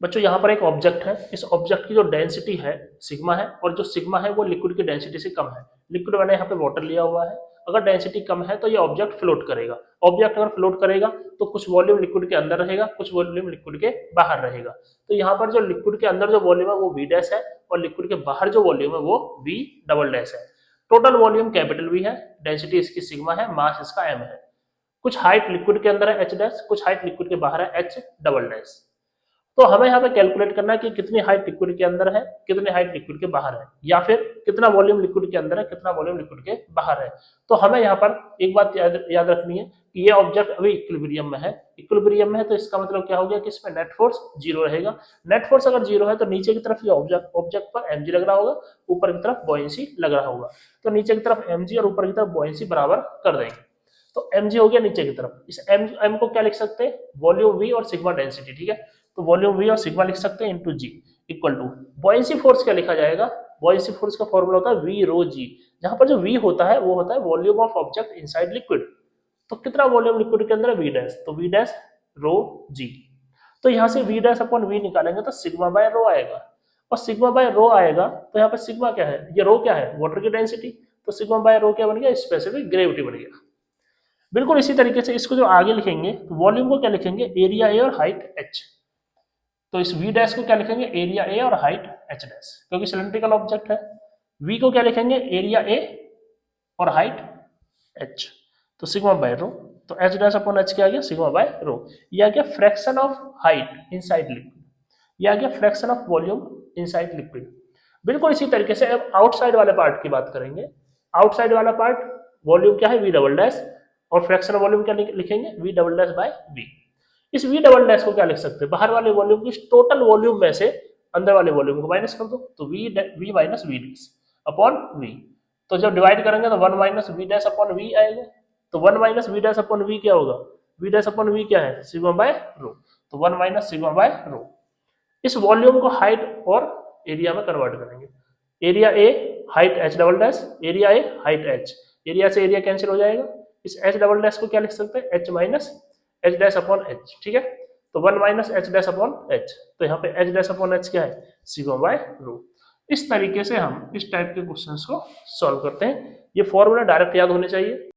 बच्चों यहाँ पर एक ऑब्जेक्ट है, इस ऑब्जेक्ट की जो डेंसिटी है सिग्मा है, और जो सिग्मा है वो लिक्विड की डेंसिटी से कम है। लिक्विड मैंने यहाँ पे वाटर लिया हुआ है, अगर डेंसिटी कम है तो ये ऑब्जेक्ट फ्लोट करेगा। ऑब्जेक्ट अगर फ्लोट करेगा तो कुछ वॉल्यूम लिक्विड के अंदर रहेगा, कुछ वॉल्यूम लिक्विड के बाहर रहेगा। तो यहाँ पर जो लिक्विड के अंदर जो वॉल्यूम है वो वी डैश है, और लिक्विड के बाहर जो वॉल्यूम है वो वी डबल डैश है। टोटल वॉल्यूम कैपिटल वी है, डेंसिटी इसकी सिग्मा है, मास इसका एम है। कुछ हाइट लिक्विड के अंदर है एच डैश, कुछ हाइट लिक्विड के बाहर है एच डबल डैश। तो हमें यहाँ पे कैलकुलेट करना है कि कितनी हाइट लिक्विड के अंदर है, कितनी हाइट लिक्विड के बाहर है, या फिर कितना वॉल्यूम लिक्विड के अंदर है, कितना वॉल्यूम लिक्विड के बाहर है। तो हमें यहाँ पर एक बात याद रखनी है कि ये ऑब्जेक्ट अभी इक्विलिब्रियम में है। इक्विलिब्रियम में है तो इसका मतलब क्या हो गया कि इसमें नेट फोर्स जीरो रहेगा। नेट फोर्स अगर जीरो है तो नीचे की तरफ ये ऑब्जेक्ट पर एमजी लग रहा होगा, ऊपर की तरफ बॉयंसी लग रहा होगा। तो नीचे की तरफ एमजी और ऊपर की तरफ बॉयंसी बराबर कर देंगे। तो mg हो गया नीचे की तरफ। इस m को क्या लिख सकते हैं, वॉल्यूम v और सिग्मा डेंसिटी, ठीक है। तो वॉल्यूम v और सिग्मा लिख सकते हैं into g equal to buoyancy force क्या लिखा जाएगा। बॉयंसी फोर्स का फॉर्मूला होता है v रो g, जहां पर जो v होता है वो होता है volume of object inside liquid. तो कितना वॉल्यूम लिक्विड के अंदर है v डैश, तो v डैश रो g। तो यहाँ से v डैश अपॉन v निकालेंगे तो सिग्मा बाय रो आएगा, और सिग्मा बाय रो आएगा तो यहाँ पर सिग्मा क्या है, ये रो क्या है, वाटर की डेंसिटी। तो सिग्मा बाय रो क्या बन गया, स्पेसिफिक ग्रेविटी बन गया। बिल्कुल इसी तरीके से इसको जो आगे लिखेंगे तो वॉल्यूम को क्या लिखेंगे, एरिया ए और हाइट एच। तो इस वी डैश को क्या लिखेंगे, एरिया ए और हाइट एच डैश, क्योंकि सिलेंड्रिकल ऑब्जेक्ट है। वी को क्या लिखेंगे, एरिया ए और हाइट एच, तो सिग्मा बाय रो। तो एच डैश अपॉन एच क्या आ गया, सिग्मा बाय रो। ये आ गया fraction of height inside liquid, ये आ गया fraction of volume inside liquid. बिल्कुल इसी तरीके से अब आउटसाइड वाले पार्ट की बात करेंगे। आउटसाइड वाला पार्ट वॉल्यूम क्या है, वी डबल डैश, और फ्रैक्शन वॉल्यूम क्या लिखेंगे, V double dash by V. इस वी डबल डैश को क्या लिख सकते हैं, बाहर वाले वॉल्यूम की टोटल वॉल्यूम में से अंदर वाले वॉल्यूम को माइनस कर दो, तो V minus V dash upon V. तो जब डिवाइड करेंगे तो one minus V dash upon V आएगा। तो one minus V dash upon V क्या होगा, वी डैश अपॉन वी क्या है, सिग्मा बाय रो। तो वन माइनस सिग्मा बाय रो। इस वॉल्यूम को हाइट और एरिया में कन्वर्ट करेंगे। Area A height H double dash, area A height H, area से एरिया कैंसिल हो जाएगा। इस एच डबल डैश को क्या लिख सकते हैं, H minus H dash upon H, ठीक है। तो one minus H dash upon H, तो यहाँ पे एच डैश अपॉन एच क्या है, सिग्मा बाय रो। इस तरीके से हम इस टाइप के क्वेश्चंस को सॉल्व करते हैं। ये फॉर्मूला डायरेक्ट याद होने चाहिए।